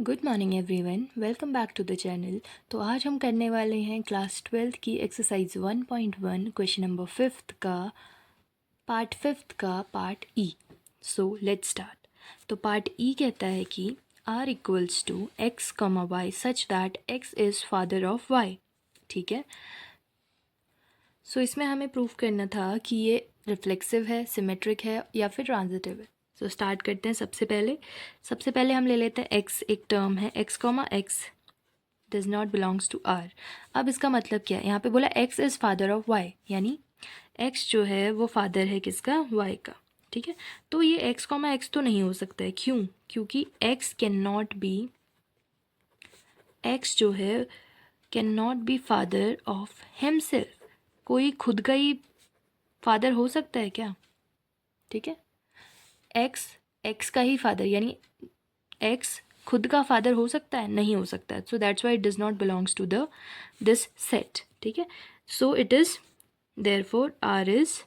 Good morning everyone, welcome back to the channel. तो आज हम करने वाले हैं क्लास 12th की एक्सरसाइज 1.1 क्वेश्चन नंबर 5th का part E. So let's start. तो पार्ट ई कहता है कि r equals to x comma y such that x is father of y। ठीक है। सो इसमें हमें प्रूफ करना था कि ये रिफ्लेक्सिव है, सिमेट्रिक है या फिर ट्रांजिटिव है। सो स्टार्ट करते हैं। सबसे पहले हम ले लेते हैं x, एक टर्म है x comma x does not belongs to r। अब इसका मतलब क्या है? यहाँ पे बोला x is father of y, यानी x जो है वो फादर है किसका? y का। ठीक है। तो ये x कॉमा x तो नहीं हो सकता है। क्यों? क्योंकि x can not be, x जो है can not be father of himself. कोई खुद का ही फादर हो सकता है क्या? ठीक है। x का ही फादर, यानी x खुद का फादर हो सकता है? नहीं हो सकता है। So that's why it does not belongs to this set. ठीक है। So it is therefore r is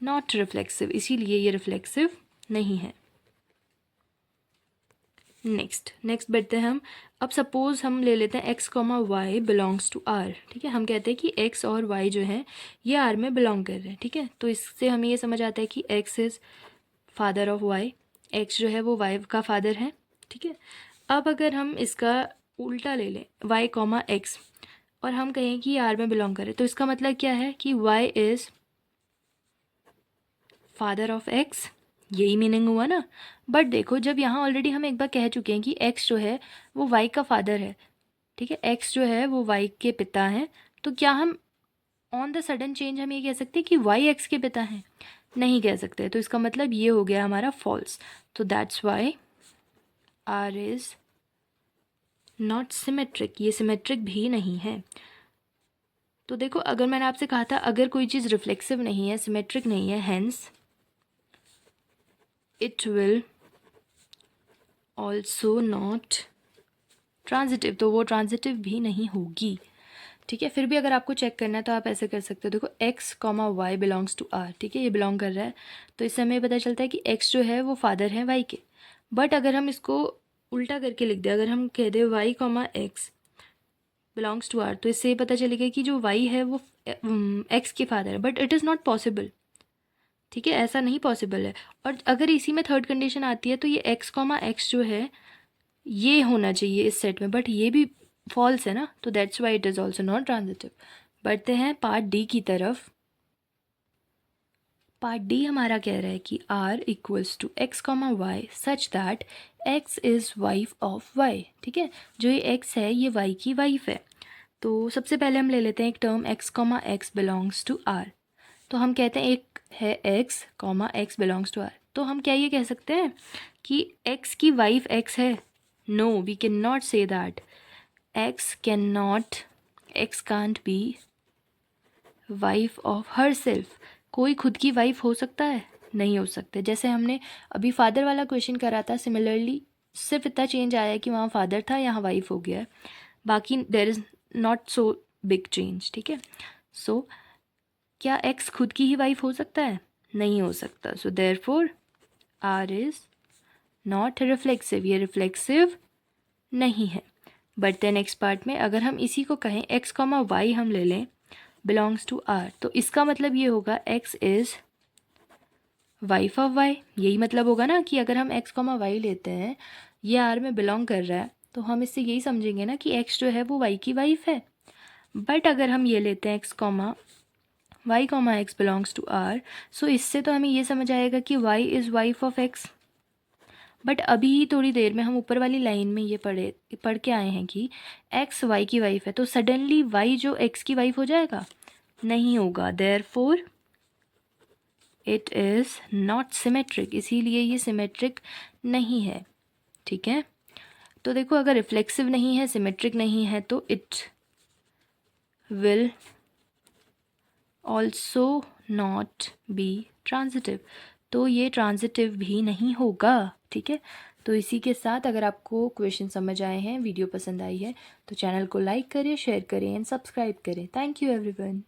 not reflexive, इसीलिए ये रिफ्लेक्सिव नहीं है। नेक्स्ट बढ़ते हैं हम। अब सपोज हम ले लेते हैं x comma y belongs to r। ठीक है। हम कहते हैं कि x और y जो है ये r में बिलोंग कर रहे हैं। ठीक है। तो इससे हमें ये समझ आता है कि x is father of y, x जो है वो y का फादर है। ठीक है। अब अगर हम इसका उल्टा ले लें y कॉमा x और हम कहें कि r में बिलोंग करे, तो इसका मतलब क्या है कि y is father of x। यही मीनिंग हुआ ना। बट देखो, जब यहाँ ऑलरेडी हम एक बार कह चुके हैं कि x जो है वो y का फादर है। ठीक है। x जो है वो y के पिता हैं। तो क्या हम ऑन द सडन चेंज हम ये कह सकते हैं कि y x के पिता हैं? नहीं कह सकते। तो इसका मतलब ये हो गया हमारा फॉल्स। तो that's why r is not symmetric, ये सिमेट्रिक भी नहीं है। तो देखो, अगर मैंने आपसे कहा था अगर कोई चीज़ रिफ्लेक्सिव नहीं है, सिमेट्रिक नहीं है, hence it will also not transitive, तो वो ट्रांजिटिव भी नहीं होगी। ठीक है। फिर भी अगर आपको चेक करना है तो आप ऐसे कर सकते हो। देखो, x comma y belongs to r। ठीक है, ये बिलोंग कर रहा है। तो इससे हमें पता चलता है कि x जो है वो फादर है y के। बट अगर हम इसको उल्टा करके लिख दें, अगर हम कह दें y comma x belongs to r, तो इससे ये पता चलेगा कि जो y है वो x के फादर है। But it is not possible. ठीक है, ऐसा नहीं पॉसिबल है। और अगर इसी में थर्ड कंडीशन आती है तो ये x कॉमा x जो है ये होना चाहिए इस सेट में, बट ये भी फॉल्स है ना। तो that's why it is also not transitive. बढ़ते हैं पार्ट डी की तरफ। पार्ट डी हमारा कह रहा है कि r equals to x comma y such that x is wife of y। ठीक है। जो ये x है ये y की वाइफ है। तो सबसे पहले हम ले लेते हैं एक term x comma x belongs to r। तो हम कहते हैं एक है x comma x belongs to r। तो हम क्या ये कह सकते हैं कि x की वाइफ x है? No, we can not say that. x can't be wife of herself. कोई खुद की वाइफ हो सकता है? नहीं हो सकता। जैसे हमने अभी फादर वाला क्वेश्चन करा था, सिमिलरली सिर्फ इतना चेंज आया है कि वहाँ फादर था, यहाँ वाइफ हो गया है। बाकी there is not so big change. ठीक है। सो क्या x खुद की ही वाइफ हो सकता है? नहीं हो सकता। So therefore r is not reflexive, ये रिफ्लेक्सिव नहीं है। बढ़ते नेक्स्ट पार्ट में। अगर हम इसी को कहें x कॉमा वाई हम ले लें बिलोंग्स टू r, तो इसका मतलब ये होगा x is wife of y। यही मतलब होगा ना कि अगर हम x कॉमा वाई लेते हैं, ये r में बिलोंग कर रहा है, तो हम इससे यही समझेंगे ना कि x जो है वो y की वाइफ है। बट अगर हम ये लेते हैं x comma y comma x belongs to r, so इससे तो हमें ये समझ आएगा कि y is wife of x। But अभी थोड़ी देर में हम ऊपर वाली लाइन में ये पढ़ के आए हैं कि x y की वाइफ है, तो सडनली y जो x की वाइफ हो जाएगा? नहीं होगा। Therefore it is not symmetric, इसीलिए ये सिमेट्रिक नहीं है। ठीक है। तो देखो, अगर रिफ्लेक्सिव नहीं है, सिमेट्रिक नहीं है, तो it will also not be transitive, तो ये ट्रांजिटिव भी नहीं होगा। ठीक है। तो इसी के साथ अगर आपको क्वेश्चन समझ आए हैं, वीडियो पसंद आई है, तो चैनल को लाइक करें, शेयर करें एंड सब्सक्राइब करें। Thank you everyone.